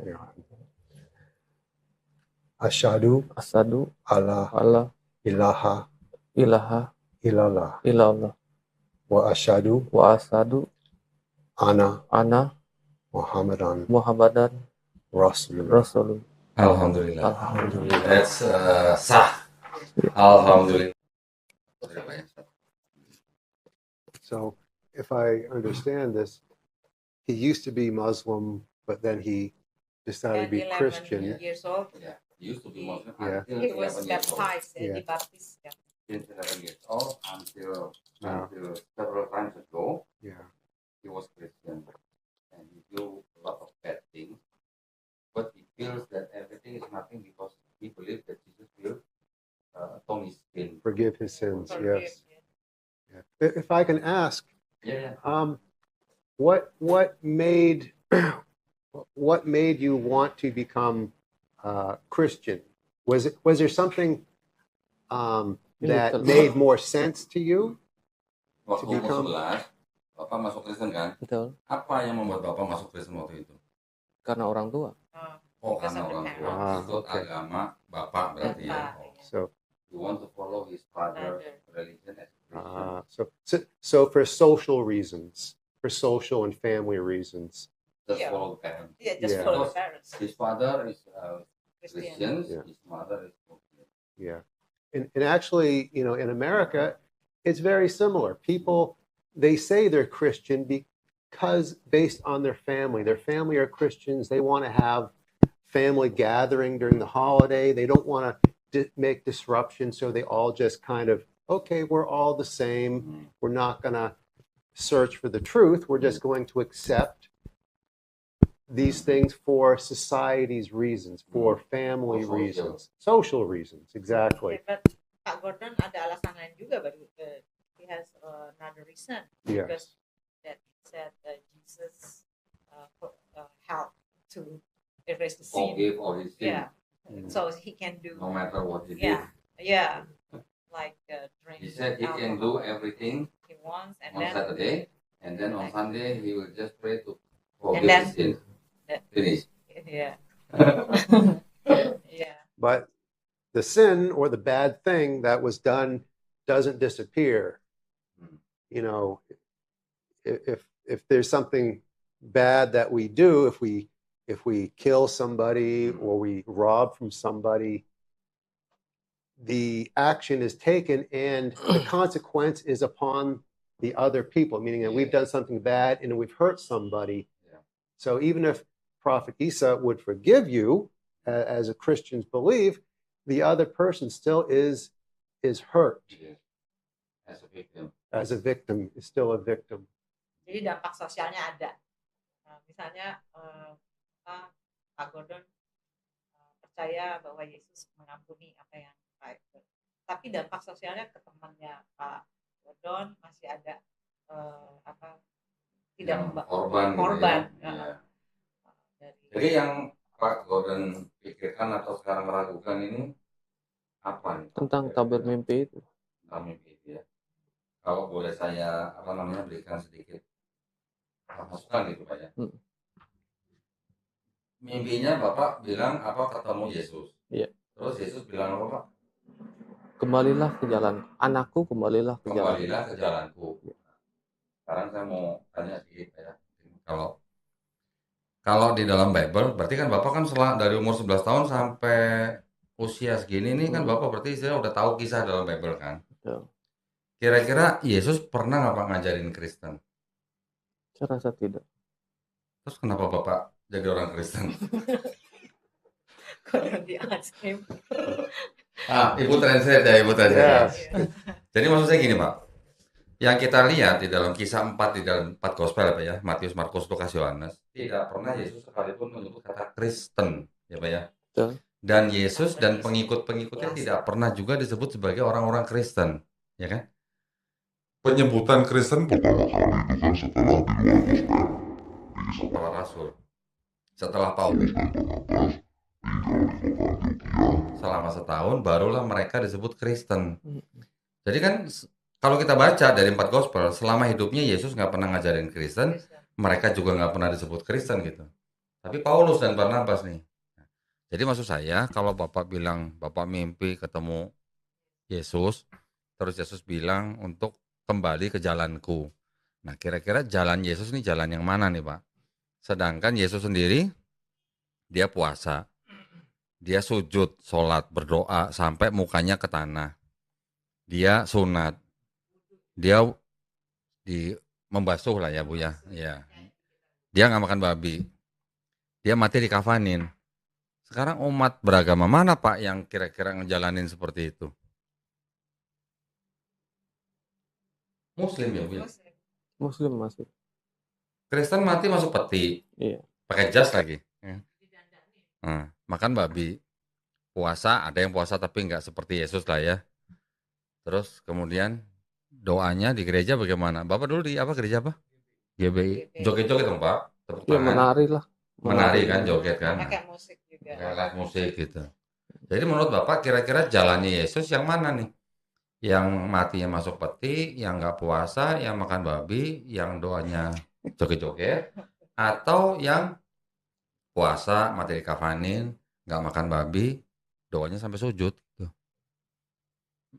Ya. Asyhadu Asyhadu alla alla ilaha ilaha illallah illallah wa asyhadu wa asyhadu anna anna Muhammadan Muhammadan Rasulullah. Rasulullah. Alhamdulillah. Alhamdulillah. That's sah. Alhamdulillah. So, if I understand this, he used to be Muslim, but then he decided to be 11 Christian. years old. Yeah, used to be Muslim Yeah. until He was 11 years old. baptized, Yeah. dibaptis. Ya. Since 11 years old until Yeah. several times ago, Yeah. he was Christian and he do a lot of bad things, but he feels that everything is nothing because he believes that Jesus will atone his sin. Forgive his sins. Forgive, Yes. ya. Yeah. If I can ask, Yeah. what made what made you want to become Christian? Was there something that made more sense to you? Waktu To umur become- 11, Bapak masuk Kristen kan? Betul. Apa yang membuat Bapak masuk Kristen waktu itu? Karena orang tua. Oh, Because karena of the orang tua. parents. Ikut Okay. agama Bapak berarti ya. Bapak, Oh. ya. So You want to follow his father's religion as a Christian. so for social reasons, for social and family reasons. Just Yeah. follow the parents. Yeah, just Yeah. follow the parents. His father is Christian. Christian, Yeah. his mother is Muslim. Yeah. And actually, in America, it's very similar. People, they say they're Christian because based on their family. Their family are Christians. They want to have family gathering during the holiday. They don't want to make disruption. So they all just kind of, okay, we're all the same. We're not going to search for the truth. We're just going to accept these things for society's reasons, for family For social. reasons, social reasons, exactly. Yeah, but Pak Gordon ada alasan lain juga, but he has another reason. Yes. Because that he said Jesus helped to erase the sin. Forgive all his sin, Yeah. So he can do. no matter what he Yeah. did. Yeah. Like drink. He said he can do alcohol everything he wants, and on then Saturday, and then on Sunday he will just pray to And forgive then- his sin. Finish. yeah. Yeah. But the sin or the bad thing that was done doesn't disappear. You know, if there's something bad that we do, if we kill somebody or we rob from somebody, the action is taken and the consequence is upon the other people, meaning that we've done something bad and we've hurt somebody. Yeah. So even if Prophet Isa would forgive you, as a Christians believe, the other person still is hurt. Yes. As a victim. As a victim, is still a victim. Jadi dampak sosialnya ada. Nah, misalnya Pak Gordon percaya bahwa Yesus mengampuni apa yang baik. Tapi dampak sosialnya ke temannya Pak Gordon masih ada tidak Yang korban. korban. Gitu ya. Iya. Dari Jadi yang Pak Gordon pikirkan atau sekarang meragukan ini apa nih? Tentang tabir mimpi itu. Tentang mimpi itu ya. Kalau boleh saya berikan sedikit masukan gitu Pak ya. Mimpinya Bapak bilang ketemu Yesus. Iya. Terus Yesus bilang apa Pak? Kembalilah ke jalan. Anakku, kembalilah ke jalan. Kembalilah ke jalanku. Sekarang saya mau tanya sedikit ya. Kalau di dalam Bible, berarti kan Bapak kan dari umur 11 tahun sampai usia segini nih kan Bapak berarti istilahnya udah tahu kisah dalam Bible kan? Betul. Kira-kira Yesus pernah nggak Pak ngajarin Kristen? Saya rasa tidak. Terus kenapa Bapak jadi orang Kristen? Gordon diasing. Ibu translate ya, Ibu translate. Yes. Jadi maksud saya gini Pak, yang kita lihat di dalam kisah 4 di dalam 4 gospel Pak ya, Matius, Markus, Lukas, Yohanes, tidak pernah Yesus sekalipun menyebut kata Kristen ya Pak ya. Betul. Dan Yesus dan pengikut-pengikutnya tidak pernah juga disebut sebagai orang-orang Kristen, ya kan? Penyebutan Kristen pertama kali itu kan setelah di luar gospel, di para rasul. Setelah Paulus dan Barnabas tinggal di kota Antioquia selama setahun, barulah mereka disebut Kristen. Jadi kan kalau kita baca dari 4 gospel, selama hidupnya Yesus nggak pernah ngajarin Kristen, mereka juga nggak pernah disebut Kristen gitu. Tapi Paulus dan Barnabas nih. Jadi maksud saya kalau Bapak bilang Bapak mimpi ketemu Yesus, terus Yesus bilang untuk kembali ke jalanku. Nah, kira-kira jalan Yesus ini jalan yang mana nih, Pak? Sedangkan Yesus sendiri dia puasa, dia sujud, sholat, berdoa sampai mukanya ke tanah. Dia sunat, dia di membasuh lah ya Bu ya. Ya. Dia nggak makan babi, dia mati dikafanin. Sekarang umat beragama mana Pak yang kira-kira ngejalanin seperti itu? Muslim ya Bu ya. Muslim. Muslim masih. Kristen mati masuk peti, Iya. pakai jas lagi. Ya. Didandani. Nah, makan babi, puasa ada yang puasa tapi nggak seperti Yesus lah ya. Terus kemudian doanya di gereja bagaimana? Bapak dulu di apa gereja apa? GBI. Joget-joget dong Pak, tepuk Ya tangan. menari lah. Menari kan, joget kan. Pakai musik juga. Pakai alat musik gitu. Jadi menurut Bapak kira-kira jalannya Yesus yang mana nih? Yang matinya masuk peti, yang nggak puasa, yang makan babi, yang doanya joget-joget, atau yang puasa, mati dikafanin, nggak makan babi, doanya sampai sujud. Tuh.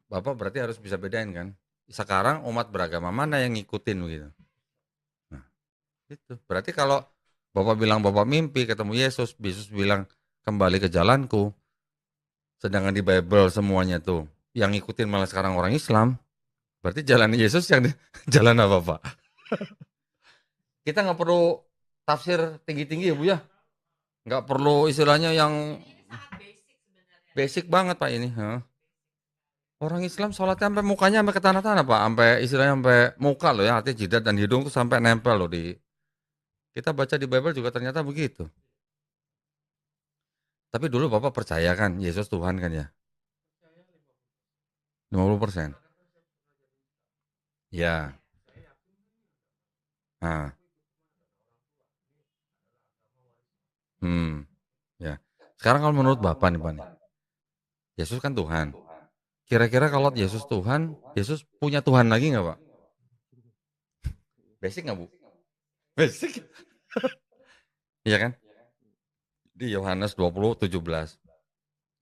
Bapak berarti harus bisa bedain kan? Sekarang umat beragama mana yang ngikutin begitu? Nah, itu. Berarti kalau Bapak bilang Bapak mimpi ketemu Yesus, Yesus bilang kembali ke jalanku, sedangkan di Bible semuanya tuh yang ngikutin malah sekarang orang Islam, berarti jalan Yesus yang jalan apa Pak? Kita nggak perlu tafsir tinggi-tinggi ya Bu ya, nggak perlu istilahnya yang Ini sangat basic sebenarnya. basic banget Pak ini. Orang Islam sholatnya sampai mukanya sampai ke tanah-tanah Pak, sampai istilahnya sampai muka loh ya, artinya jidat dan hidung tuh sampai nempel loh di. Kita baca di Bible juga ternyata begitu. Tapi dulu Bapak percaya kan Yesus Tuhan kan ya? 50%. Ya. Nah. Ya. Sekarang kalau menurut Bapak nih Pak nih, Yesus kan Tuhan. Kira-kira kalau Yesus Tuhan, Yesus punya Tuhan lagi nggak Pak? Basic nggak Bu? Basic. Iya kan? Di Yohanes 20:17.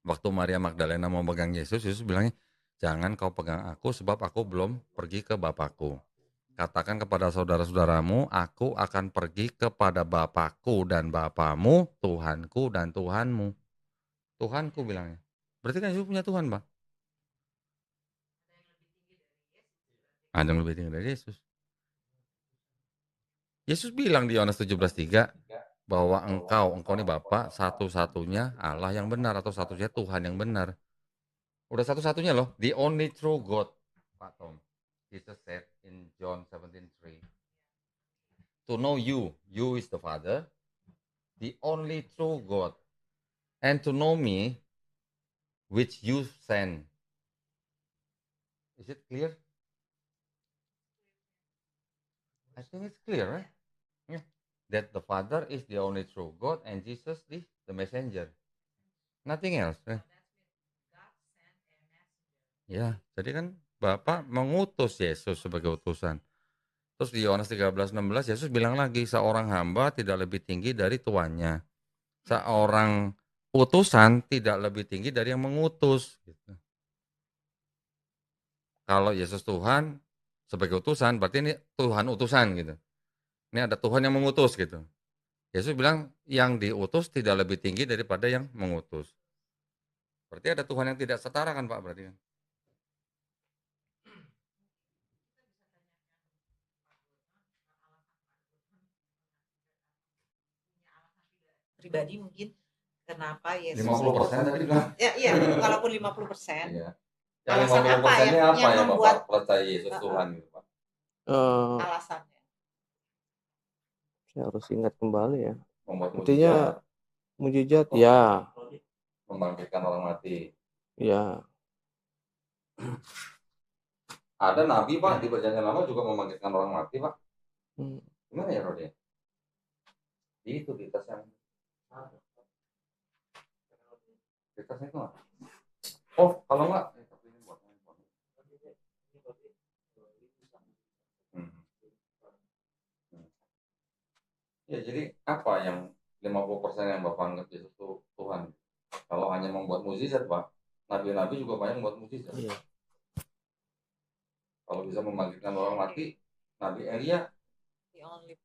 Waktu Maria Magdalena mau pegang Yesus, Yesus bilangnya, jangan kau pegang aku sebab aku belum pergi ke Bapakku. Katakan kepada saudara-saudaramu, aku akan pergi kepada Bapakku dan Bapamu, Tuhanku dan Tuhanmu. Tuhanku bilangnya. Berarti kan Yesus punya Tuhan, Pak. Ada yang lebih tinggi dari Yesus. Yesus bilang di Yohanes 17:3 bahwa engkau ini Bapa satu-satunya Allah yang benar atau satu-satunya Tuhan yang benar. Udah satu-satunya loh, the only true God. Pak Tom, Jesus said in John 17:3, to know you is the Father, the only true God, and to know me, which you send. Is it clear? I think it's clear, right? Yeah. That the Father is the only true God and Jesus is the messenger. Nothing else. Right? Ya, jadi kan Bapak mengutus Yesus sebagai utusan. Terus di Yohanes 13:16 Yesus bilang lagi, seorang hamba tidak lebih tinggi dari tuannya. Seorang utusan tidak lebih tinggi dari yang mengutus. Gitu. Kalau Yesus Tuhan sebagai utusan, berarti ini Tuhan utusan gitu. Ini ada Tuhan yang mengutus gitu. Yesus bilang yang diutus tidak lebih tinggi daripada yang mengutus. Berarti ada Tuhan yang tidak setara kan Pak berarti kan? Pribadi mungkin kenapa Yesus 50% tadi bilang. ya iya walaupun 50%. Iya. Alasan Yang apa 50%-nya apa yang ya membuat Bapak percaya Yesus Tuhan gitu Pak? alasannya? Saya harus ingat kembali ya. Membuat Intinya mujizat ya. membangkitkan orang mati. Ya. Ada nabi Pak di perjanjian lama juga membangkitkan orang mati Pak. Gimana ya Rodi? Itu di tas yang di tasnya itu nggak? Oh kalau nggak Ya jadi apa yang 50% yang Bapak anggap Yesus itu Tuhan. Kalau hanya membuat mukjizat, Pak, nabi-nabi juga banyak membuat mukjizat. Iya. Kalau bisa membangkitkan orang mati, Nabi Elia He only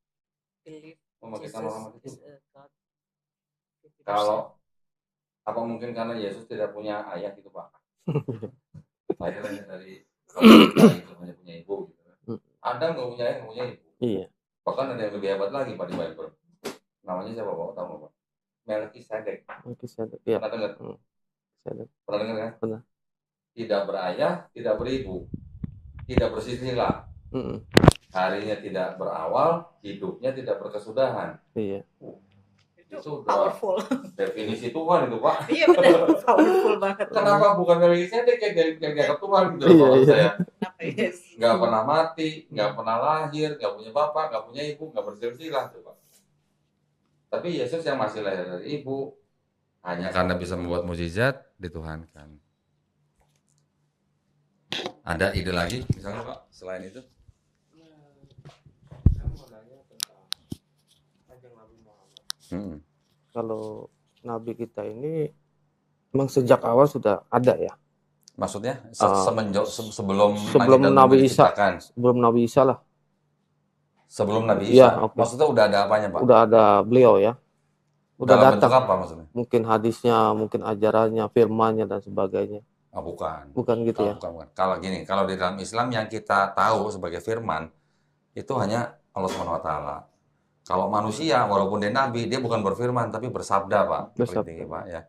believe membangkitkan orang mati Jesus itu. is a God. 50%. Kalau apa mungkin karena Yesus tidak punya ayah gitu, Pak? Lahir hanya dari itu hanya punya ibu gitu. Adam nggak punya ayah, nggak punya ibu. Iya. Bahkan ada yang lebih hebat lagi Pak di Bible. Namanya siapa Pak? Tahu nggak Pak? Melkisedek. Melkisedek. Iya. Pernah dengar? Melkisedek. Pernah dengar kan? Pernah. Tidak berayah, tidak beribu, tidak bersilsilah. Harinya tidak berawal, hidupnya tidak berkesudahan. Iya. Itu udah Powerful. definisi Tuhan itu Pak. Iya benar, powerful banget. Kenapa bukan Melkisedek yang dianggap Tuhan gitu Iya, Pak? iya. Saya Kenapa yes? nggak pernah mati, nggak pernah lahir, nggak punya bapak, nggak punya ibu, nggak bersilsilah tuh Pak. Tapi Yesus yang masih lahir dari ibu hanya karena bisa membuat mukjizat dituhankan. Ada ide lagi misalnya Pak selain itu? Kalau Nabi kita ini memang sejak awal sudah ada ya. Maksudnya sebelum sebelum Nabi Isa. diciptakan? Sebelum Nabi Isa lah. Sebelum Nabi Isa. Iya, oke. Maksudnya udah ada apanya Pak? Udah ada beliau ya. Udah Dalam bentuk datang. apa maksudnya? Mungkin hadisnya, mungkin ajarannya, firmannya dan sebagainya. Oh, bukan. Bukan gitu ya. Bukan. Kalau gini, kalau di dalam Islam yang kita tahu sebagai firman itu hanya Allah Subhanahu wa taala. Kalau manusia walaupun dia nabi, dia bukan berfirman tapi bersabda, Pak. Bersabda. Penting, Pak ya.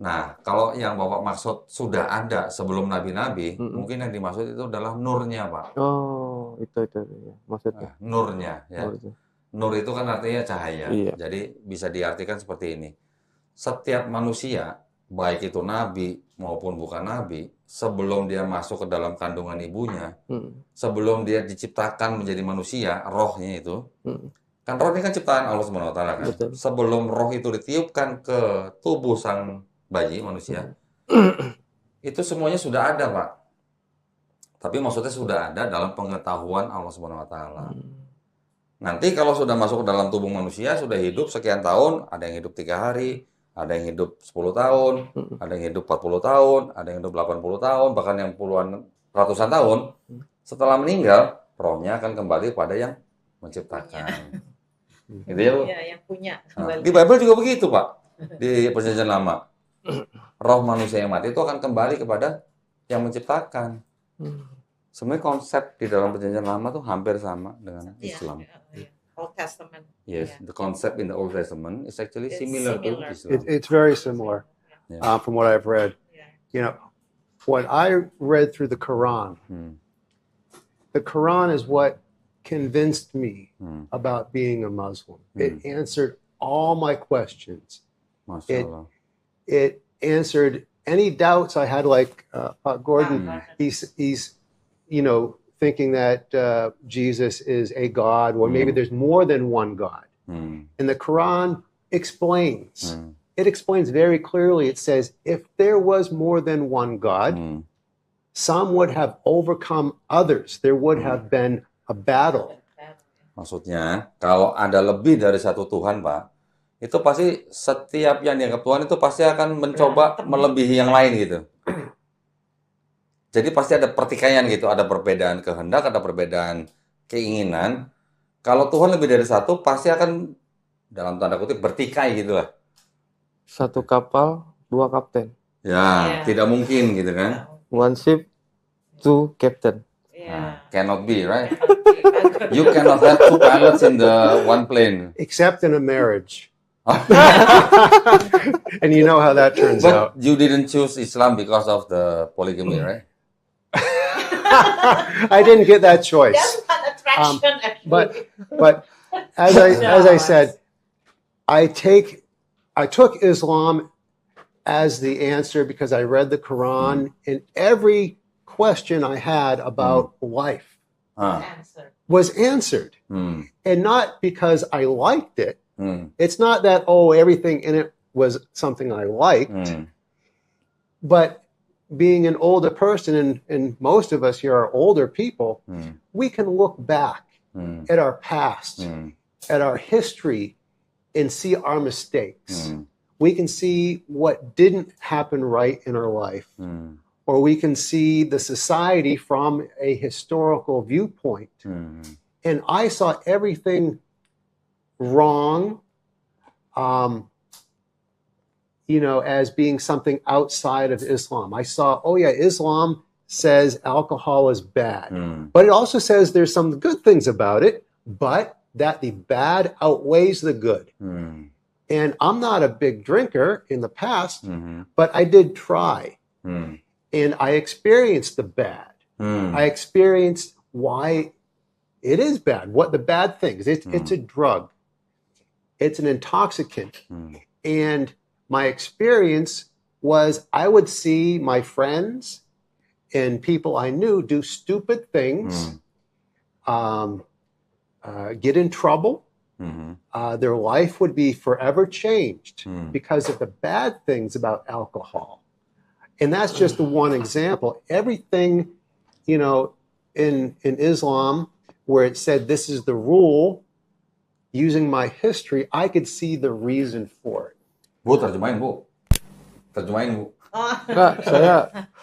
Nah, kalau yang Bapak maksud sudah ada sebelum nabi-nabi, mungkin yang dimaksud itu adalah nurnya, Pak. Oh, itu ya, maksudnya. Nah, nurnya ya. Nur itu kan artinya cahaya. Iya. Jadi bisa diartikan seperti ini. Setiap manusia, baik itu nabi maupun bukan nabi, sebelum dia masuk ke dalam kandungan ibunya, sebelum dia diciptakan menjadi manusia, rohnya itu, kan roh ini kan ciptaan Allah Subhanahu wa taala kan. Betul. Sebelum roh itu ditiupkan ke tubuh sang bayi manusia, itu semuanya sudah ada, Pak. Tapi maksudnya sudah ada dalam pengetahuan Allah Subhanahu wa taala. Nanti kalau sudah masuk ke dalam tubuh manusia, sudah hidup sekian tahun, ada yang hidup 3 hari, ada yang hidup 10 tahun, ada yang hidup 40 tahun, ada yang hidup 80 tahun, bahkan yang puluhan ratusan tahun. Setelah meninggal, rohnya akan kembali pada yang menciptakan. Gitu ya, Bu? Iya, yang punya. Nah, di Bible juga begitu, Pak. Di Perjanjian Lama. Roh manusia yang mati itu akan kembali kepada yang menciptakan. Sebenarnya konsep di dalam Perjanjian Lama tuh hampir sama dengan Islam. Old Testament. Yes, the concept in the Old Testament is actually It's similar to similar. Islam. It's very similar from what I've read. You know, what I read through the Quran is what convinced me about being a Muslim. It answered all my questions. Masya Allah. It answered any doubts I had, like Gordon. He's thinking that Jesus is a God, or maybe there's more than one God. And the Quran explains. It explains very clearly. It says, if there was more than one God, some would have overcome others. There would have been a battle. Maksudnya, kalau ada lebih dari satu Tuhan, Pak, itu pasti setiap yang dianggap Tuhan itu pasti akan mencoba melebihi yang lain gitu. Jadi pasti ada pertikaian gitu, ada perbedaan kehendak, ada perbedaan keinginan. Kalau Tuhan lebih dari satu, pasti akan dalam tanda kutip bertikai gitu lah. Satu kapal, 2 kapten. Ya, tidak mungkin gitu kan. One ship, 2 captain. Nah, cannot be, right? You cannot have 2 pilots in the one plane. Except in a marriage. And you know how that turns out. But you didn't choose Islam because of the polygamy, right? I didn't get that choice. That's an attraction, actually. But as I said, I took Islam as the answer because I read the Quran, and every question I had about life was answered. And not because I liked it. It's not that, everything in it was something I liked, but being an older person, and most of us here are older people, we can look back at our past, at our history, and see our mistakes. Hmm. We can see what didn't happen right in our life, Hmm. or we can see the society from a historical viewpoint. Hmm. And I saw everything wrong, as being something outside of Islam. I saw, oh yeah, Islam says alcohol is bad, Hmm. but it also says there's some good things about it, but that the bad outweighs the good. Hmm. And I'm not a big drinker in the past, Hmm. but I did try, Hmm. and I experienced the bad. Hmm. I experienced why it is bad, what the bad things. It's a drug. It's an intoxicant. Hmm. And my experience was I would see my friends and people I knew do stupid things, get in trouble. Hmm. Their life would be forever changed Hmm. because of the bad things about alcohol. And that's just the one example. Everything, in Islam, where it said this is the rule, using my history, I could see the reason for it. Bu, terjemahin Bu. Terjemahin Bu. Oh. Enggak, saya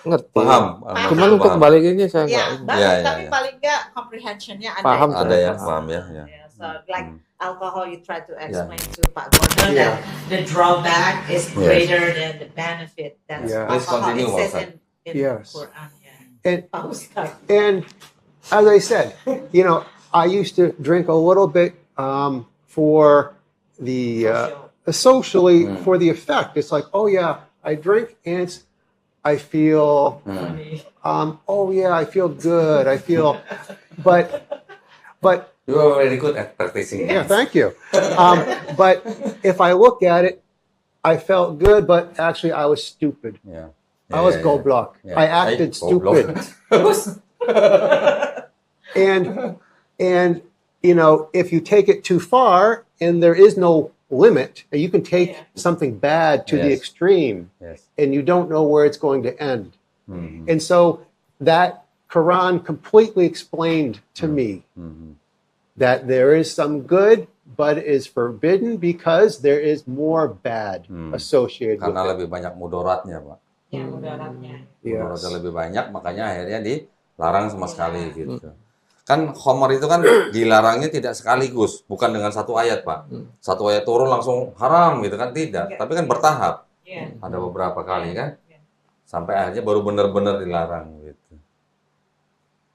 ngerti. Paham. Cuman untuk Paham. balikinnya saya Ya, nggak. bagus, Ya, ya, tapi ya. paling nggak comprehensionnya ada. Paham, itu. Ada ya, Paham. paham ya. Ya. Yeah, so like alcohol, you try to explain to Pak Yeah. Gordon that the drawback is greater than the benefit. That's Yeah. Please alcohol. continue, It says Ustaz. in Yes. the Quran. Yeah. And Pak Ustaz. And as I said, I used to drink a little bit for the socially for the effect. It's like, oh yeah, I drink and I feel, oh yeah, I feel good. I feel, but You are very good at practicing. yeah, thank you. But if I look at it, I felt good, but actually I was stupid. Yeah. I was goblok. Yeah. I acted stupid. Terus? And if you take it too far and there is no limit, you can take something bad to the Yes. extreme Yes. and you don't know where it's going to end. Hmm. And so that Quran completely explained to me Hmm. that there is some good, but it is forbidden because there is more bad associated with Karena it. lebih banyak mudaratnya, Pak. Ya, mudaratnya. Mudaratnya lebih banyak, makanya akhirnya dilarang sama sekali gitu. Kan khamar itu kan dilarangnya tidak sekaligus, bukan dengan satu ayat, Pak. Satu ayat turun langsung haram gitu kan, tidak. Tapi kan bertahap. Iya. Ada beberapa kali kan, sampai akhirnya baru benar-benar dilarang gitu.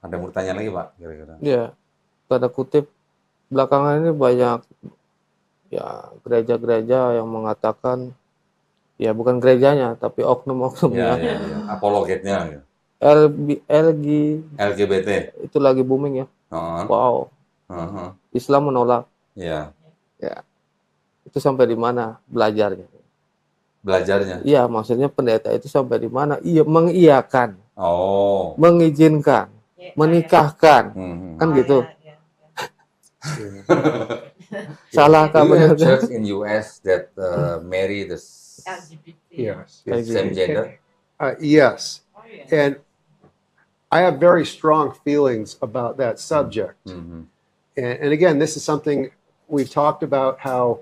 Ada yang mau tanya lagi, Pak, kira-kira? Ya, tanda kutip belakangan ini banyak ya gereja-gereja yang mengatakan ya bukan gerejanya tapi Ya, oknum-oknumnya ya, ya. Apologetnya gitu. LGBT. itu lagi booming ya. Heeh. Wow, Heeh. Islam menolak. Ya, Ya, itu sampai di mana belajarnya? belajarnya. Iya, maksudnya pendeta itu sampai di mana? Iya, mengiyakan, Oh. mengizinkan, Ya, menikahkan, Mhm. kan Oh, gitu. ya. Salah Do you have kabar. church in US that marry the LGBT. Yes. same gender? Yes. Oh, yeah. And I have very strong feelings about that subject. Mhm. And again, this is something we've talked about how,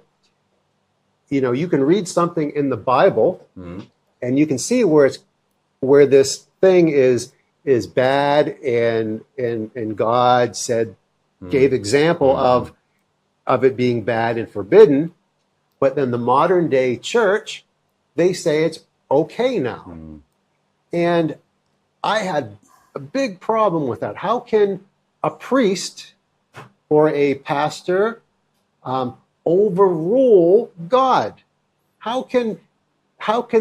you can read something in the Bible Mhm. and you can see where this thing is bad and God gave example of it being bad and forbidden. But then the modern day church, they say it's okay now. And I had a big problem with that. How can a priest or a pastor overrule God? How can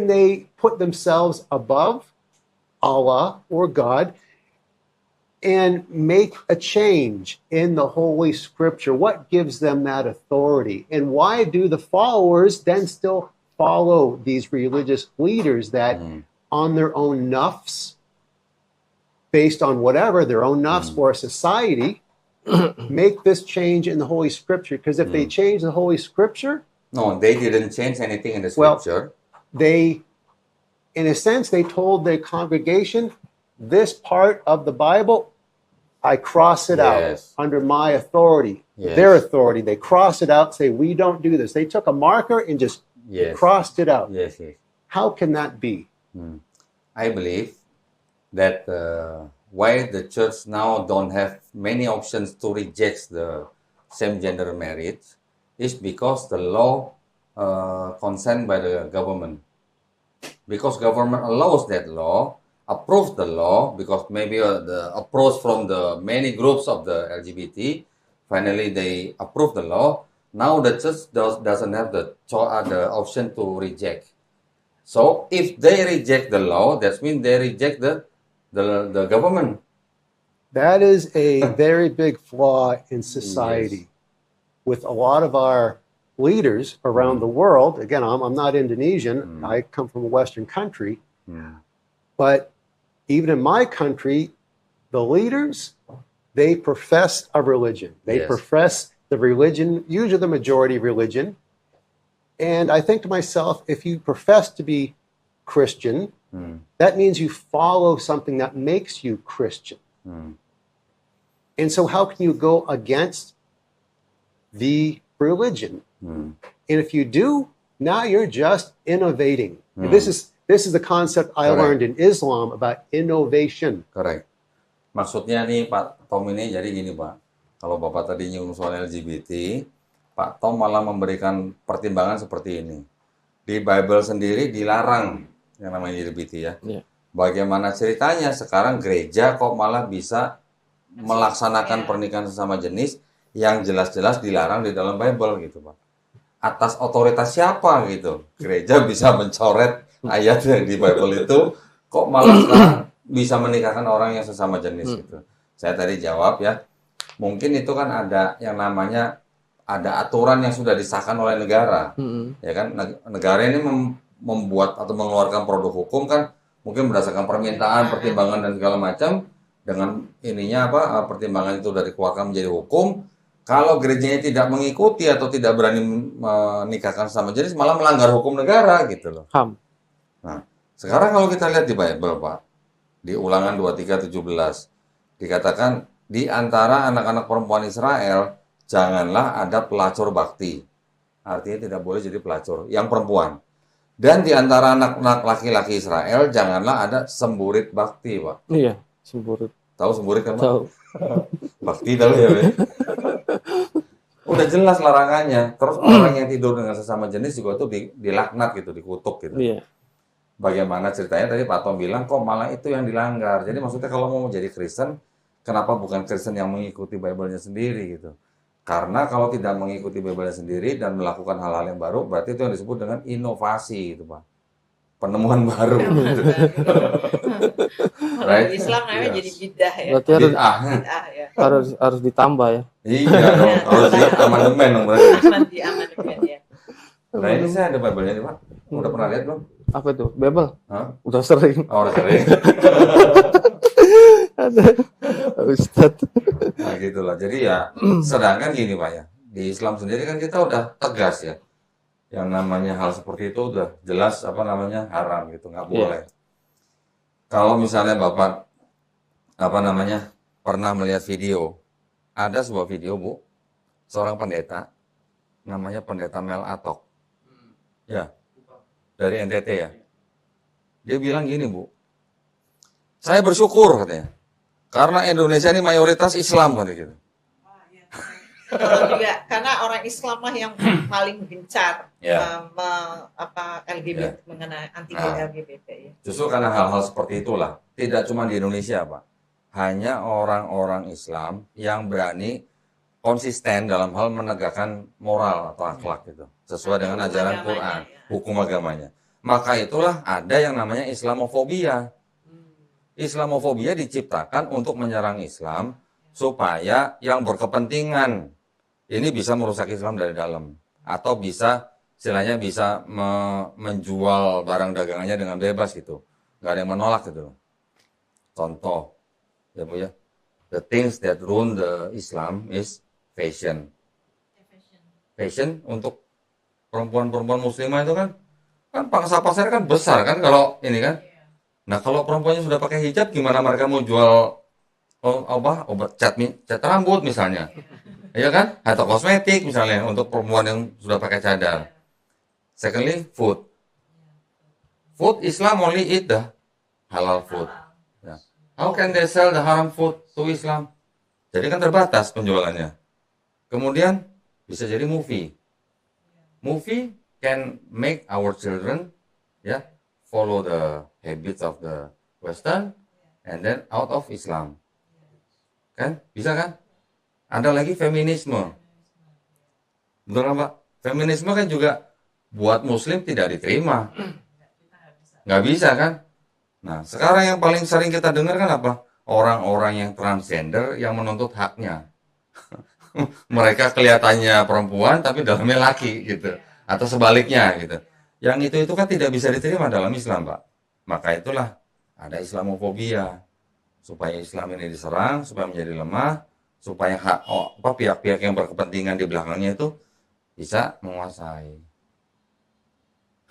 they put themselves above Allah or God and make a change in the Holy Scripture? What gives them that authority? And why do the followers then still follow these religious leaders that on their own nafs, based on whatever, their own nafs or society, make this change in the Holy Scripture? Because if they change the Holy Scripture, No, they didn't change anything in the Well, scripture. they, in a sense, they told the congregation, this part of the Bible, I cross it out Yes. under my authority. their authority. They cross it out, say, we don't do this. They took a marker and just crossed it out. Yes. How can that be? I believe that why the church now don't have many options to reject the same gender marriage is because the law consent by the government. Because government allows that law, approves the law, because maybe the approach from the many groups of the LGBT, finally they approve the law. Now the church doesn't have the option to reject. So if they reject the law, that means they reject the government. That is a very big flaw in society. With a lot of our leaders around the world, again, I'm not Indonesian, I come from a Western country, but even in my country, the leaders, they profess a religion. They profess the religion, usually the majority religion. And I think to myself, if you profess to be Christian, that means you follow something that makes you Christian. And so how can you go against the religion? And if you do, now you're just innovating. And this is the concept I learned in Islam about innovation. Correct. Maksudnya nih Pak Tom ini jadi gini Pak, kalau Bapak tadi nyinggung soal LGBT, Pak Tom malah memberikan pertimbangan seperti ini. Di Bible sendiri dilarang yang namanya LGBT ya. Bagaimana ceritanya sekarang gereja kok malah bisa melaksanakan pernikahan sesama jenis yang jelas-jelas dilarang di dalam Bible gitu Pak. Atas otoritas siapa gitu? Gereja bisa mencoret ayat yang di Bible itu, kok malah sekarang bisa menikahkan orang yang sesama jenis gitu. Saya tadi jawab ya, mungkin itu kan ada yang namanya ada aturan yang sudah disahkan oleh negara, ya kan? Negara ini membuat atau mengeluarkan produk hukum kan, mungkin berdasarkan permintaan, pertimbangan dan segala macam. Dengan ininya pertimbangan itu dari dikeluarkan menjadi hukum. Kalau gerejanya tidak mengikuti atau tidak berani menikahkan sama jenis, malah melanggar hukum negara gitu loh. HAM. Nah, sekarang kalau kita lihat di Bible Pak, di Ulangan 23:17 dikatakan di antara anak-anak perempuan Israel janganlah ada pelacur bakti. Artinya tidak boleh jadi pelacur yang perempuan. Dan di antara anak-anak laki-laki Israel janganlah ada semburit bakti, Pak. Iya, semburit. Tahu semburit kan, Pak? Tahu. Bakti tahu ya, Pak? Udah jelas larangannya. Terus orang yang tidur dengan sesama jenis juga itu dilaknat gitu, dikutuk gitu. Iya. Bagaimana ceritanya tadi Pak Tom bilang kok malah itu yang dilanggar. Jadi maksudnya kalau mau jadi Kristen, kenapa bukan Kristen yang mengikuti Bible-nya sendiri gitu? Karena kalau tidak mengikuti Bible-nya sendiri dan melakukan hal-hal yang baru, berarti itu yang disebut dengan inovasi gitu Pak. Penemuan baru. Kalau di Islam namanya jadi bidah ya. Berarti Bid'ah. Bidah ya. harus ditambah ya. Iya dong, harus di amandemen dong berarti. Nanti amandemen ya. Nah ini saya ada Bible-nya nih Pak. Udah pernah lihat belum? Apa itu? Bible? Hah? Udah sering. Oh, udah sering. Ada. Ustadz. Nah gitulah. Jadi ya, sedangkan gini Pak ya, di Islam sendiri kan kita udah tegas ya. Yang namanya hal seperti itu udah jelas haram gitu, nggak boleh. Kalau misalnya Bapak pernah melihat video, ada sebuah video Bu, seorang pendeta, namanya Pendeta Mel Atok, ya, dari NTT ya. Dia bilang gini Bu, saya bersyukur katanya, karena Indonesia ini mayoritas Islam katanya gitu. Kalau juga karena orang Islam lah yang paling gencar LGBT mengenai anti LGBT ya. Justru karena hal-hal seperti itulah, tidak cuma di Indonesia Pak, hanya orang-orang Islam yang berani konsisten dalam hal menegakkan moral atau akhlak gitu, sesuai dengan ajaran Quran, hukum agamanya. Maka itulah ada yang namanya Islamofobia. Islamofobia diciptakan untuk menyerang Islam supaya yang berkepentingan ini bisa merusak Islam dari dalam, atau bisa istilahnya bisa menjual barang dagangannya dengan bebas gitu, nggak ada yang menolak gitu. Contoh ya Bu ya, the things that ruin the Islam is fashion. Fashion untuk perempuan-perempuan muslimah itu kan pangsa pasar kan besar kan kalau ini kan. Nah kalau perempuannya sudah pakai hijab, gimana mereka mau jual obat cat rambut misalnya? Ya kan? Atau kosmetik misalnya untuk perempuan yang sudah pakai cadar. Secondly, food. Food, Islam only eat the halal food. Ya. How can they sell the haram food to Islam? Jadi kan terbatas penjualannya. Kemudian bisa jadi movie. Movie can make our children ya follow the habits of the Western and then out of Islam. Kan? Bisa kan? Ada lagi feminisme. Betul kan, Pak? Feminisme kan juga buat Muslim tidak diterima. Nggak bisa kan? Nah, sekarang yang paling sering kita dengar kan apa? Orang-orang yang transgender yang menuntut haknya. Mereka kelihatannya perempuan tapi dalamnya laki gitu. Atau sebaliknya gitu. Yang itu kan tidak bisa diterima dalam Islam, Pak. Maka itulah ada Islamofobia. Supaya Islam ini diserang, supaya menjadi lemah, supaya pihak-pihak yang berkepentingan di belakangnya itu bisa menguasai.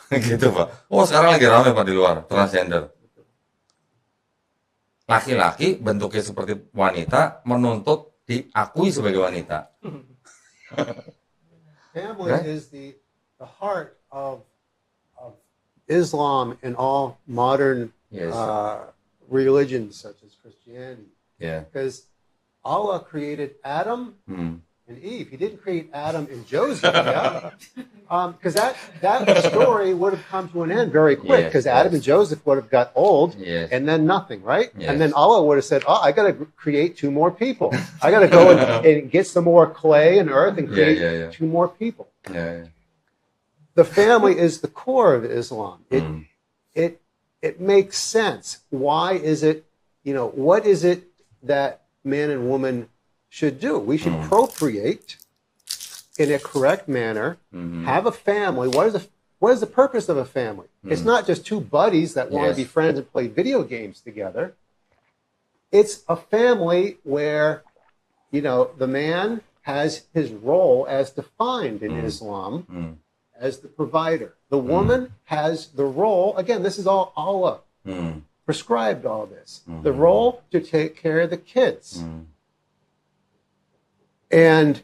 Gitu, Pak. Oh, sekarang lagi ramai, Pak, di luar transgender. Laki-laki bentuknya seperti wanita menuntut diakui sebagai wanita. Family Right? is the heart of Islam and all modern Yes. religions such as Christianity. Yeah. Because Allah created Adam Hmm. and Eve. He didn't create Adam and Joseph, yeah? Because that story would have come to an end very quick, Yes, because Adam yes. and Joseph would have got old, Yes. and then nothing, right? Yes. And then Allah would have said, oh, I got to create 2 more people. I got to go and get some more clay and earth and create Yeah. 2 more people. Yeah. The family is the core of Islam. Hmm. It makes sense. Why is it, what is it that man and woman should do? We should procreate in a correct manner, have a family. What is the purpose of a family? It's not just 2 buddies that want to Yes. be friends and play video games together. It's a family where, the man has his role as defined in Islam as the provider. The woman has the role, again, this is all Allah Hmm. prescribed all this, the role to take care of the kids. And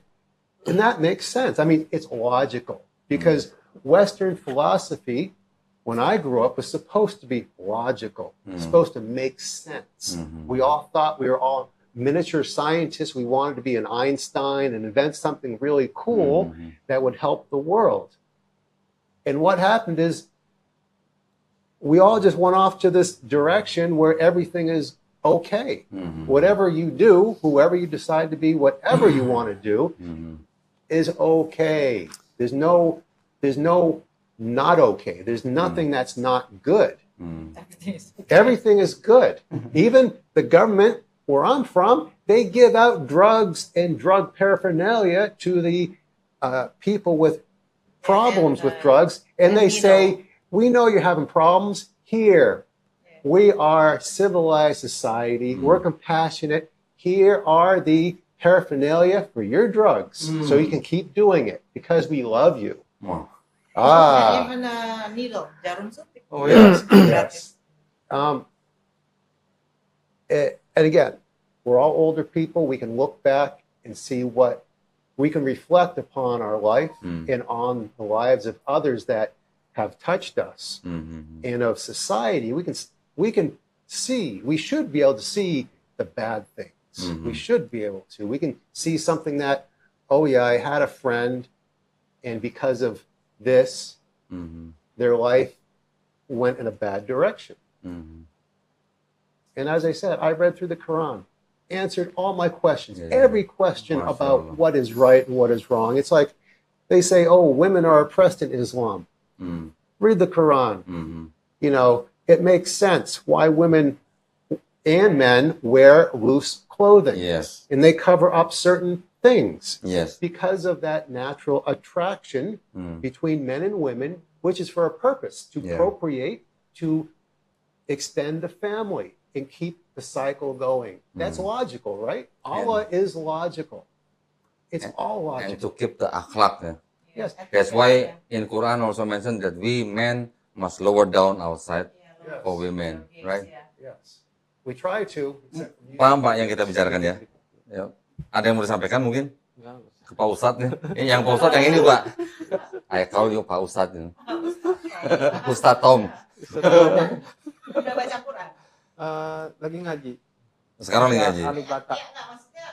that makes sense. I mean, it's logical because Western philosophy, when I grew up, was supposed to be logical, supposed to make sense. We all thought we were all miniature scientists. We wanted to be an Einstein and invent something really cool that would help the world. And what happened is we all just went off to this direction where everything is okay. Whatever you do, whoever you decide to be, whatever you want to do is okay. There's no not okay. There's nothing that's not good. Everything is Everything is good. Even the government where I'm from, they give out drugs and drug paraphernalia to the people with problems with drugs, and they say, we know you're having problems here. We are civilized society. We're compassionate. Here are the paraphernalia for your drugs, so you can keep doing it because we love you. Wah. even a needle, jarum suntik. Oh yes. Yes. And again, we're all older people. We can look back and see what we can reflect upon our life and on the lives of others that have touched us and of society. We can see, we should be able to see the bad things. We should be able to. We can see something that, oh yeah, I had a friend, and because of this, their life went in a bad direction. And as I said, I read through the Quran, answered all my questions, every question about what is right and what is wrong. It's like they say, oh, women are oppressed in Islam. Read the Quran. You know, it makes sense why women and men wear loose clothing. Yes. And they cover up certain things. Yes. Because of that natural attraction between men and women, which is for a purpose, to procreate, to extend the family and keep the cycle going. That's logical, right? Allah is logical. It's all And logical. to keep the akhlak. Ya. Yes. That's why in Quran also mentioned that we men must lower down our side for women, right? Yes. We try to. Paham Pak yang kita bicarakan ya? Ya. Ada yang mau disampaikan mungkin? Enggak. Ke Pak Ustadz nih. Ini yang Pak Ustadz yang ini, Pak. I call you Pak Ustadz ini. Ustadz Tom. Udah baca Quran? Lagi ngaji. Sekarang lagi ngaji. Alif Batak. Iya, enggak, maksudnya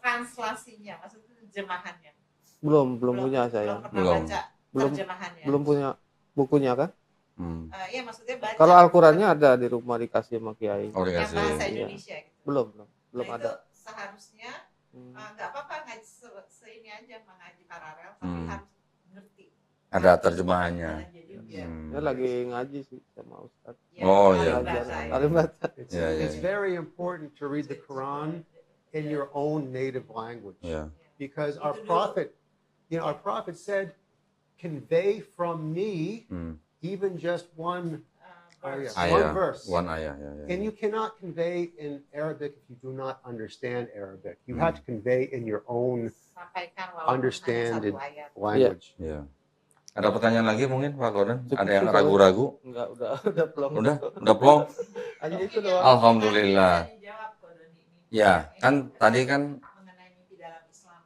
translasinya, maksudnya terjemahannya. Belum punya saya. Belum pernah Belum. baca Belum. terjemahannya. Belum punya bukunya kan? Iya, maksudnya baca. Kalau Al-Qur'annya ada di rumah dikasih sama kiai. Oh, yang dikasih. bahasa Iya. Indonesia gitu. Belum Nah, ada. itu seharusnya nggak apa-apa ngaji ini aja mengaji paralel, tapi Hmm. harus ngerti. Ada terjemahannya. Jadi biar Saya lagi ngaji sih sama Ustaz. ya, Oh, harus iya. baca ya. Alif Batak. It's, Yeah, yeah, it's yeah. very important to read the Quran in your own native language. Ya. Because our Itu dulu. prophet said, convey from me Hmm. even just one Verse. One Ayah. verse. One ayah. Ya, ya. And you cannot convey in Arabic if you do not understand Arabic. You have to convey in your own Sampaikan walaupun understand hanya it. satu ayat. language. Ya. Ada pertanyaan lagi mungkin Pak Gordon? Cukup Ada yang sih, ragu-ragu? Enggak, udah pelong. Udah plong? Hanya itu Mungkin doang. yang Alhamdulillah. bisa dijawab, Gordon, ini. Ya, Ini kan tadi kan. mengenai mimpi dalam Islam.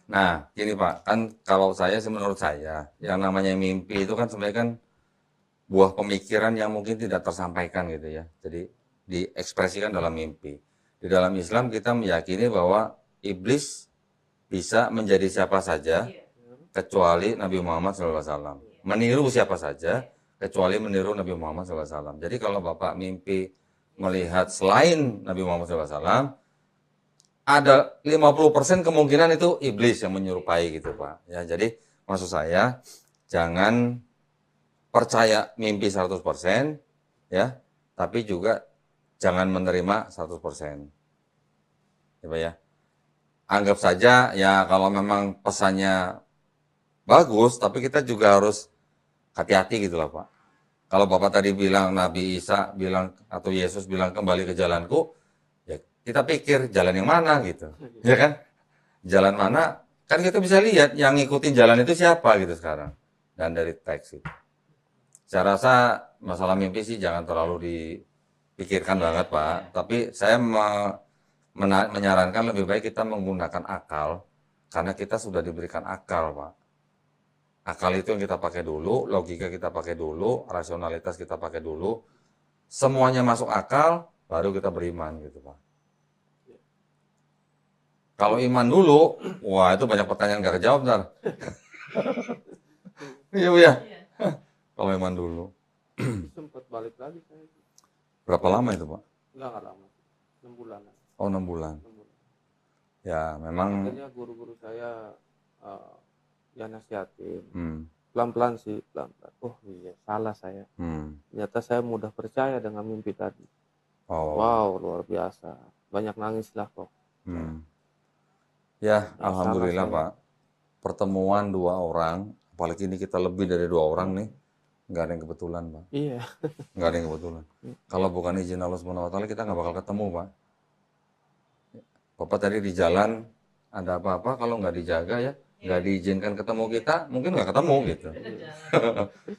Nah, gini Pak, kan kalau saya sih menurut saya, yang namanya mimpi itu kan sebenarnya kan buah pemikiran yang mungkin tidak tersampaikan gitu ya. Jadi diekspresikan dalam mimpi. Di dalam Islam kita meyakini bahwa iblis bisa menjadi siapa saja Iya. kecuali Nabi Muhammad SAW. Meniru siapa saja kecuali meniru Nabi Muhammad SAW. Jadi kalau Bapak mimpi melihat selain Nabi Muhammad SAW, ada 50% kemungkinan itu iblis yang menyerupai gitu Pak. Ya, jadi maksud saya jangan percaya mimpi 100% ya, tapi juga jangan menerima 100%. Ya Pak ya. Anggap saja ya kalau memang pesannya bagus, tapi kita juga harus hati-hati gitu lah Pak. Kalau Bapak tadi bilang Nabi Isa bilang atau Yesus bilang kembali ke jalanku, ya kita pikir jalan yang mana gitu. Ya kan? Jalan mana? Kan kita bisa lihat yang ngikutin jalan itu siapa gitu sekarang. Dan dari teks itu. Saya rasa masalah mimpi sih jangan terlalu dipikirkan banget Pak. Tapi saya menyarankan lebih baik kita menggunakan akal. Karena kita sudah diberikan akal Pak. Akal itu yang kita pakai dulu, logika kita pakai dulu, rasionalitas kita pakai dulu. Semuanya masuk akal, baru kita beriman gitu Pak. Kalau iman dulu, wah itu banyak pertanyaan nggak kejawab ntar. Iya Bu ya. Kalau iman dulu. Sempat balik lagi saya. Berapa lama itu Pak? Enggak lama. 6 bulan. Oh 6 bulan. 6 bulan. Ya memang. Makanya guru-guru saya ya nasihatin. Pelan-pelan sih, pelan-pelan. Oh iya, salah saya. Ternyata saya mudah percaya dengan mimpi tadi. Oh. Wow, luar biasa. Banyak nangis lah kok. Ya, Ya, alhamdulillah salah saya. Pak. Pertemuan 2 orang, apalagi ini kita lebih dari 2 orang nih, nggak ada yang kebetulan Pak. Iya. Nggak ada yang kebetulan. Kalau bukan izin Allah Subhanahu Wa Taala kita nggak bakal ketemu Pak. Bapak tadi di jalan ada apa-apa kalau nggak dijaga ya, nggak diizinkan ketemu kita, mungkin nggak ketemu gitu.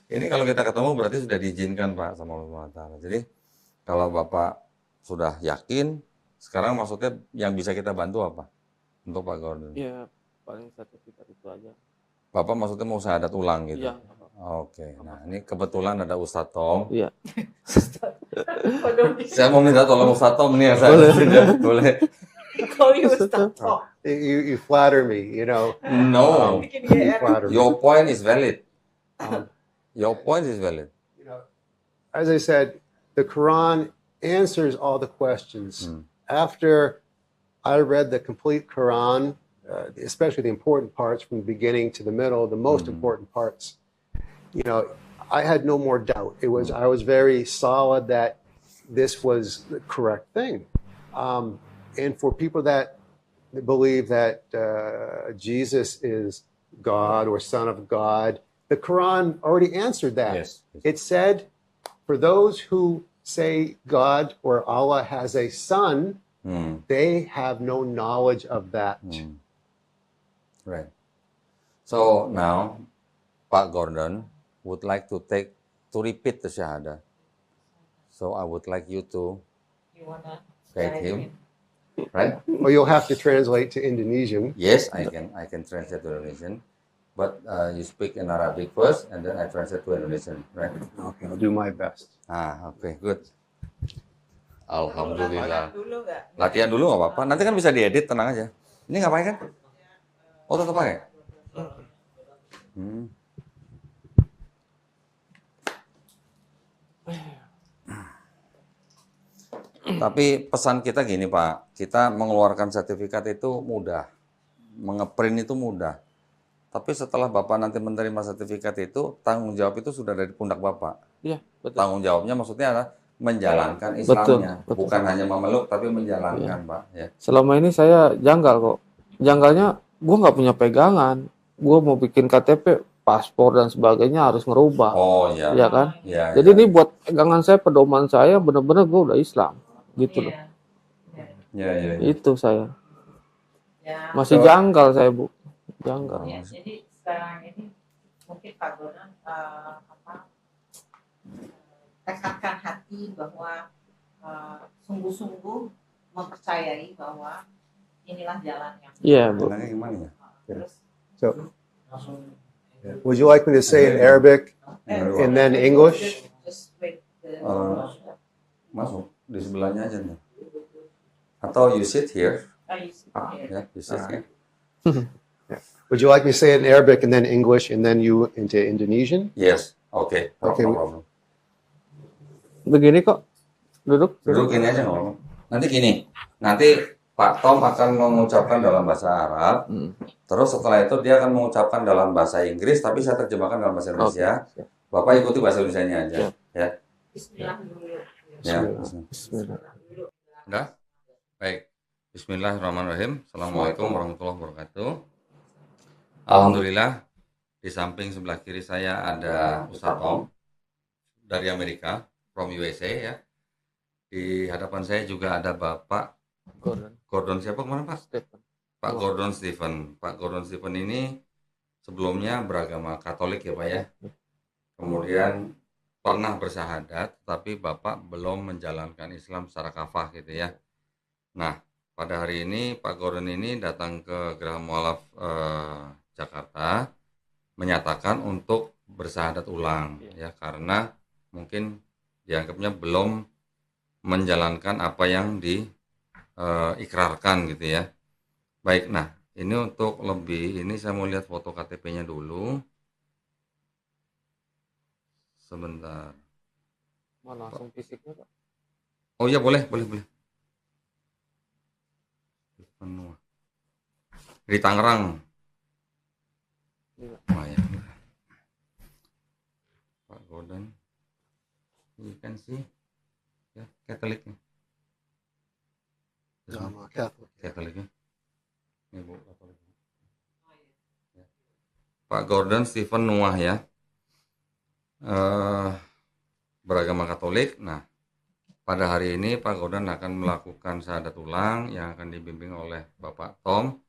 Ini kalau kita ketemu berarti sudah diizinkan Pak sama Allah Subhanahu Wa Taala. Jadi kalau Bapak sudah yakin, sekarang maksudnya yang bisa kita bantu apa? Untuk Pak Gordon. Iya, paling sertifikat itu aja. Bapak maksudnya mau syahadat ulang gitu? Iya. Oke, nah ini kebetulan ada Ustadz Tom. Iya. Saya mau minta tolong Ustadz Tom nih ya saya. Boleh. Call you Ustadz Tom. You flatter me, you know. No, Bikin You GR. flatter me. your point is valid. Your point is valid. You know, as I said, the Quran answers all the questions. After I read the complete Quran, especially the important parts from the beginning to the middle, the most important parts, you know, I had no more doubt. I was very solid that this was the correct thing. And for people that believe that Jesus is God or Son of God, the Quran already answered that. Yes. It said, for those who say God or Allah has a son, they have no knowledge of that. Right. So now, Pak Gordon would like to repeat the Shahada. So I would like you to You wanna guide guide him. him? right? Or you'll have to translate to Indonesian. Yes, I can translate to Indonesian, but you speak in Arabic first, and then I translate to Indonesian, right? Okay, I'll do my best. Okay, good. Alhamdulillah. Dulu nggak? Latihan dulu nggak apa-apa. Nanti kan bisa diedit, tenang aja. Ini nggak pakai kan? Oh, tetap pakai. Tapi pesan kita gini Pak, kita mengeluarkan sertifikat itu mudah, mengeprint itu mudah. Tapi setelah Bapak nanti menerima sertifikat itu, tanggung jawab itu sudah dari pundak Bapak. Iya, betul. Tanggung jawabnya maksudnya adalah menjalankan Islamnya, betul. bukan hanya memeluk tapi menjalankan Pak. Ya. Selama ini saya janggal kok. Janggalnya gue nggak punya pegangan. Gue mau bikin KTP, paspor dan sebagainya harus ngerubah. Oh iya. Iya kan? Ya, Jadi ini buat pegangan saya, pedoman saya benar-benar gue udah Islam. Gitu loh. ya. Itu saya. Ya. Masih janggal saya, Bu. Janggal. Ya, jadi sekarang ini mungkin Pak Gonon tekadkan hati bahwa sungguh-sungguh mempercayai bahwa inilah jalan yang Iya, Bu. Bilangnya gimana ya? terus So, would you like me to say in Arabic and then English? just wait the Masuk di sebelahnya aja nih. Atau you sit here, ya, you sit here. Would you like me to say it in Arabic and then English and then you into Indonesian? Yes, oke. Okay. No problem. Begini kok. Duduk. Duduk gini aja nggak apa-apa. Nanti gini, nanti Pak Tom akan mengucapkan dalam bahasa Arab, terus setelah itu dia akan mengucapkan dalam bahasa Inggris, tapi saya terjemahkan dalam bahasa Indonesia. Oke. Bapak ikuti bahasa Indonesianya aja, ya. Bismillah dulu. Ya. Bismillah. Udah? Baik. Bismillahirrahmanirrahim. Assalamualaikum warahmatullahi wabarakatuh. Alhamdulillah, di samping sebelah kiri saya ada Ustadz Tom dari Amerika, from USA ya. Di hadapan saya juga ada Bapak Gordon siapa kemarin Pak? Stephen. Pak Gordon Stephen. Pak Gordon Stephen ini sebelumnya beragama Katolik ya Pak ya. Kemudian pernah bersahadat, tapi Bapak belum menjalankan Islam secara kafah gitu ya. Nah, pada hari ini Pak Gordon ini datang ke Geraha Mualaf Jakarta menyatakan untuk bersahadat ulang ya, karena mungkin dianggapnya belum menjalankan apa yang diikrarkan gitu ya. Baik, nah ini untuk lebih ini saya mau lihat foto KTP-nya dulu. Sebentar. Mau langsung fisiknya Pak? Oh iya boleh. Di Tangerang. Iya. Oh ya. Pak Gordon. You can see. Ya, Katoliknya. Katoliknya. Ini Bu, Katolik. Ya. Pak Gordon Stephen Nuah ya. Beragama Katolik. Nah, pada hari ini Pak Gordon akan melakukan syahadat ulang yang akan dibimbing oleh Bapak Tom.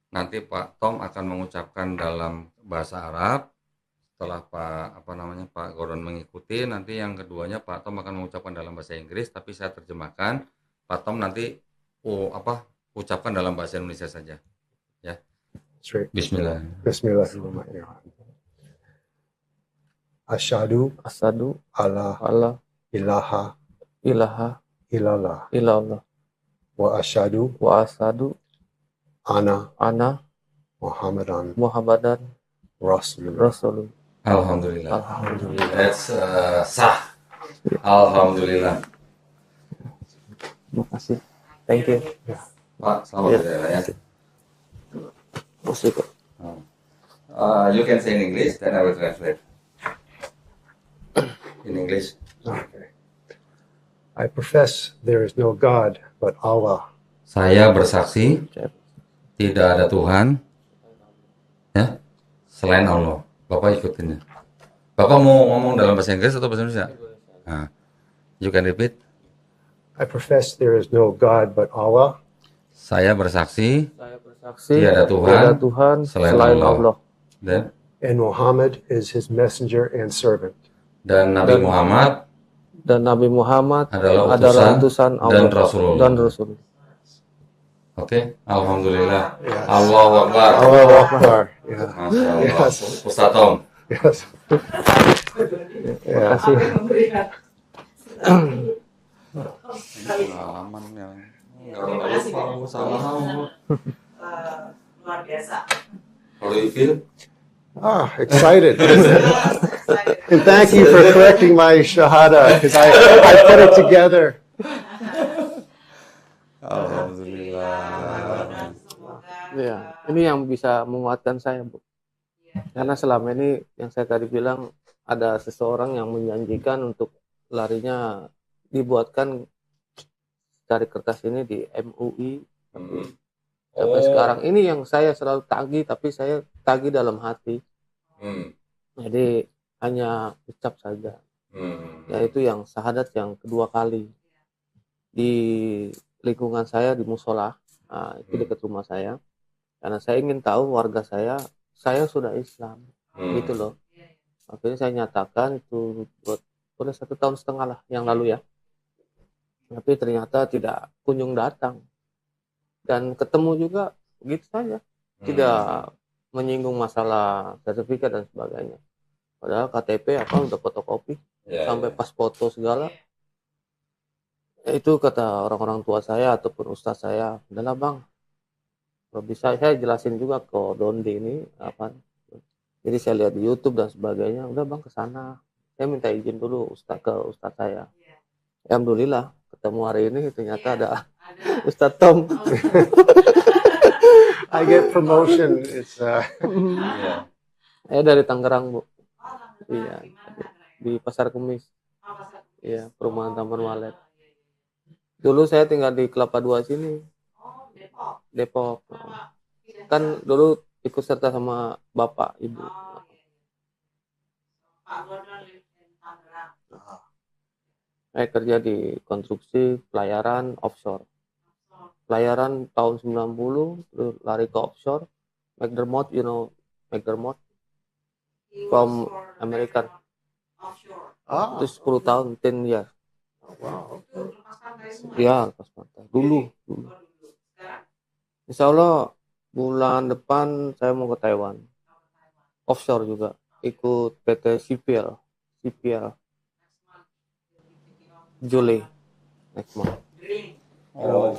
Nanti Pak Tom akan mengucapkan dalam bahasa Arab. Setelah Pak Gordon mengikuti, nanti yang keduanya Pak Tom akan mengucapkan dalam bahasa Inggris, tapi saya terjemahkan. Pak Tom nanti ucapkan dalam bahasa Indonesia saja. Ya. Bismillah. Bismillahirrahmanirrahim. Asyhadu alla ilaha illallah wa asyhadu ana Muhammadan Rasulullah. Alhamdulillah. That's sah. Alhamdulillah. Terima kasih. Thank you. Pak, selamat ya. Musik. You can say in English, then I will translate. In English. Okay. I profess there is no God but Allah. Saya bersaksi tidak ada Tuhan ya selain Allah. Bapak ikutin ya. Bapak mau ngomong dalam bahasa Inggris atau bahasa Indonesia? Nah, you can repeat. I profess there is no God but Allah. Saya bersaksi Tidak ada Tuhan selain Allah. And Muhammad is his messenger and servant. Dan Nabi Muhammad adalah adalah utusan utusan Allah dan Rasul. Oke, alhamdulillah. Ya. Allahu Akbar. Allahu Akbar. Ya. Masya Allah. Yes. Ustaz Tom. Yes. Ya. Kasih. Pengalaman yang Terima kasih. Luar biasa. How do you feel? Excited. And thank you for correcting my shahada because I put it together. Alhamdulillah. Ya, ini yang bisa menguatkan saya, Bu. Karena selama ini yang saya tadi bilang ada seseorang yang menjanjikan untuk larinya dibuatkan cari kertas ini di MUI. Sampai sekarang ini yang saya selalu tagih, tapi saya tagih dalam hati. Jadi hanya ucap saja. Yaitu yang syahadat yang kedua kali di lingkungan saya di musola, itu dekat rumah saya. Karena saya ingin tahu warga saya sudah Islam, gitu loh. Akhirnya saya nyatakan itu udah 1,5 tahun lah yang lalu ya. Tapi ternyata tidak kunjung datang. Dan ketemu juga begitu saja. Tidak menyinggung masalah sertifikat dan sebagainya. Padahal KTP udah fotokopi, sampai pas foto segala. Itu kata orang-orang tua saya ataupun ustaz saya, udahlah bang, kalau bisa saya jelasin juga ke Donde ini apa. Jadi saya lihat di YouTube dan sebagainya, udah bang ke sana. Saya minta izin dulu ke ustaz saya. Alhamdulillah ketemu hari ini ternyata ada Ustaz Tom. I get promotion. It's Saya dari Tangerang, Bu. Iya, di Pasar Kemis. Iya, perumahan Taman Walet. Dulu saya tinggal di Kelapa Dua sini. Depok. Kan dulu ikut serta sama bapak, ibu. Saya kerja di konstruksi pelayaran offshore. Pelayaran tahun 90, terus lari ke offshore. McDermott, you know McDermott? From American. Itu 10 tahun, 10 years. Wow. Ya, lepas pantai. Dulu. Insya Allah bulan depan saya mau ke Taiwan. Offshore juga. Ikut PT CPL. Juli. Next month.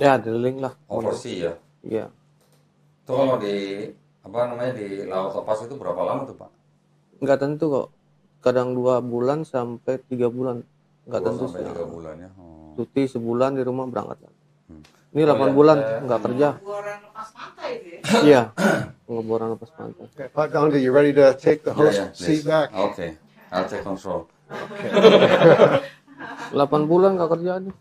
Ya, drilling lah. Overseas ya. Iya. Itu kalau di di Laut Lepas itu berapa lama tuh Pak? Nggak tentu kok. Kadang 2 bulan sampai 3 bulan. Nggak 2 tentu sampai sih. 3 bulan ya. Cuti sebulan di rumah berangkat. Ini 8 bulan nggak kerja. Pengeboran lepas pantai itu ya. Iya. Pengeboran lepas pantai. Okay, Pak Donde, you ready to take the host seat Please. back? Okay, I'll take control. 8 bulan nggak kerja nih.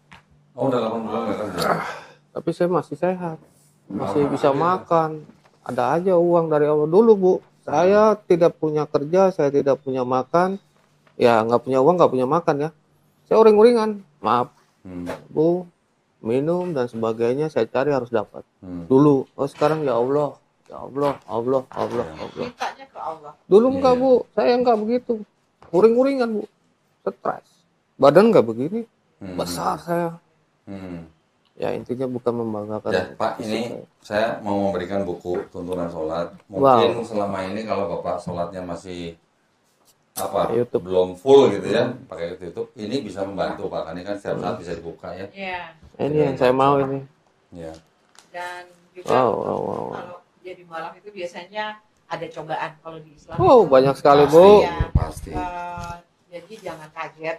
Oh, udah 8 bulan nggak kerja. Tapi saya masih sehat. Masih bisa makan. Ada aja uang dari awal dulu, Bu. Saya tidak punya kerja, saya tidak punya makan. Ya, nggak punya uang, nggak punya makan ya. Saya uring-uringan. Maaf, Bu. Minum dan sebagainya saya cari harus dapat. Dulu. Oh, sekarang ya Allah. Ya Allah. Mintanya ke Allah. Dulu enggak, Bu. Saya enggak begitu. Uring-uringan, Bu. Stres. Badan enggak begini. Besar saya. Ya, intinya bukan membanggakan. Ya, Pak, ini saya mau memberikan buku tuntunan sholat. Mungkin selama ini kalau Bapak sholatnya masih YouTube. belum full gitu ya, pakai YouTube, ini bisa membantu Pak. Ini kan setiap saat bisa dibuka ya. Iya. Ini yang saya mau ini. Ya. Dan juga Wow. kalau jadi malam itu biasanya ada cobaan kalau di Islam. Oh, itu. banyak sekali, Bu. Iya. Pasti. Jadi jangan kaget.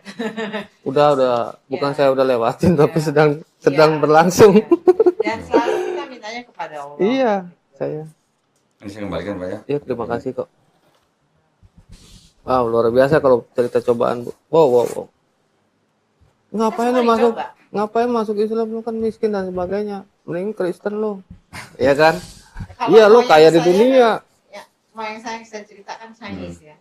Udah. Bukan saya udah lewatin, tapi sedang Iya. berlangsung. Dan selalu kita mintanya kepada Allah. Iya, saya. Ini saya kembalikan Pak ya. Iya, terima kasih kok. Wow, luar biasa kalau cerita cobaan, Bu. Wow. Ngapain masuk Islam, lu kan miskin dan sebagainya. Mending Kristen lo. Iya kan? Iya, lo kaya di dunia. Ya, semua yang saya ceritakan Chinese ya.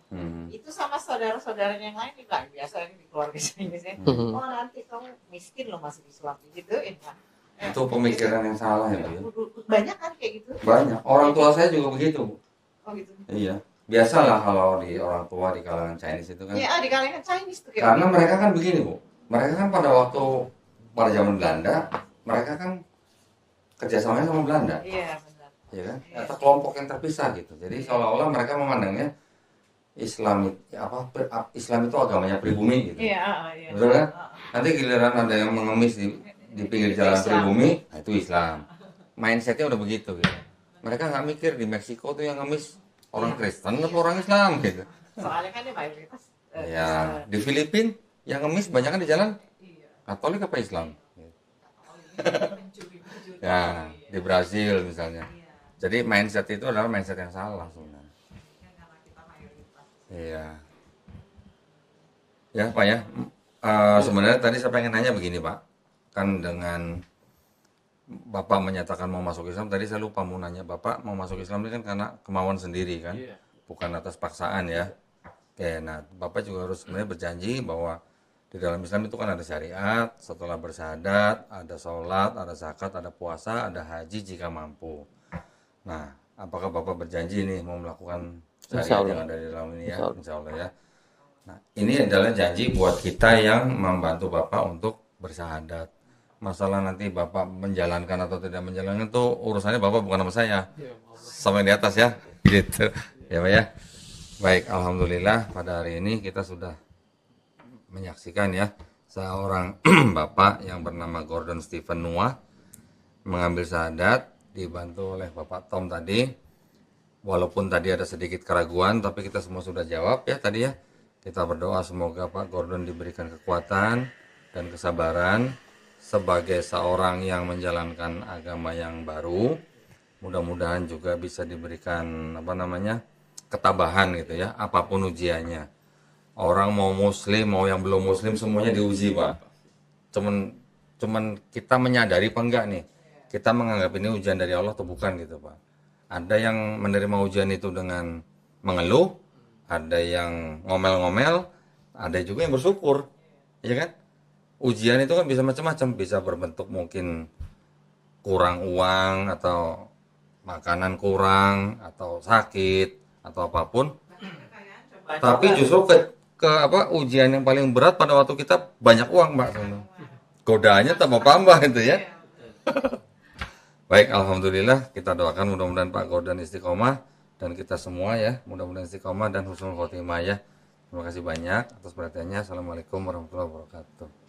Itu sama saudara-saudaranya yang lain juga biasa di keluarga Chinese ya. Oh, nanti kamu miskin lo masuk Islam gituin kan. Itu pemikiran yang salah ya, Bu ya. Banyak kan kayak gitu? Banyak. Orang tua saya juga begitu, Bu. Oh gitu. Iya. Biasalah kalau di orang tua di kalangan Chinese itu kan. Ya, di kalangan Chinese tuh kayak Karena gitu. mereka kan begini, Bu. Mereka kan pada zaman Belanda, mereka kan kerjasamanya sama Belanda, Iya, benar. ya kan? Iya. Atau kelompok yang terpisah gitu. Jadi seolah-olah mereka memandangnya Islam Islam itu agamanya pribumi gitu. Iya, iya. Betul kan? Nanti giliran ada yang mengemis di pinggir jalan Islam. pribumi, nah itu Islam. Mindsetnya udah begitu gitu. Mereka nggak mikir di Meksiko tuh yang ngemis orang Kristen atau orang Islam gitu. Soalnya kan dia mayoritas Ya, di Filipina yang ngemis banyak kan di jalan Katolik apa Islam? Ya, di Brazil misalnya. Jadi mindset itu adalah mindset yang salah sebenarnya. Iya. Ya, Pak ya. Sebenarnya tadi saya pengen nanya begini, Pak. Kan dengan Bapak menyatakan mau masuk Islam, tadi saya lupa mau nanya, Bapak mau masuk Islam ini kan karena kemauan sendiri kan? Bukan atas paksaan ya. Oke, nah Bapak juga harus sebenarnya berjanji bahwa di dalam Islam itu kan ada syariat, setelah bersyahadat, ada sholat, ada zakat, ada puasa, ada haji jika mampu. Nah, apakah Bapak berjanji nih mau melakukan syariat yang ada di dalam ini ya? Insya Allah ya. Nah, ini adalah janji buat kita yang membantu Bapak untuk bersyahadat. Masalah nanti Bapak menjalankan atau tidak menjalankan itu urusannya Bapak bukan sama saya. Sama yang di atas ya. Gitu. Ya Pak ya. Baik, alhamdulillah pada hari ini kita sudah menyaksikan ya seorang Bapak yang bernama Gordon Stephen Nuah mengambil syahadat dibantu oleh Bapak Tom tadi. Walaupun tadi ada sedikit keraguan tapi kita semua sudah jawab ya tadi ya. Kita berdoa semoga Pak Gordon diberikan kekuatan dan kesabaran sebagai seorang yang menjalankan agama yang baru. Mudah-mudahan juga bisa diberikan ketabahan gitu ya, apapun ujiannya. Orang mau muslim, mau yang belum muslim semuanya diuji, Pak. Cuman kita menyadari apa enggak nih? Kita menganggap ini ujian dari Allah atau bukan gitu, Pak. Ada yang menerima ujian itu dengan mengeluh, ada yang ngomel-ngomel, ada juga yang bersyukur, ya kan? Ujian itu kan bisa macam-macam, bisa berbentuk mungkin kurang uang atau makanan kurang atau sakit atau apapun. Tapi justru ujian yang paling berat pada waktu kita banyak uang, Mbak. Godaannya tambah gitu ya. Baik, alhamdulillah kita doakan mudah-mudahan Pak Gordon istiqomah dan kita semua ya, mudah-mudahan istiqomah dan husnul khotimah ya. Terima kasih banyak atas perhatiannya. Assalamualaikum warahmatullahi wabarakatuh.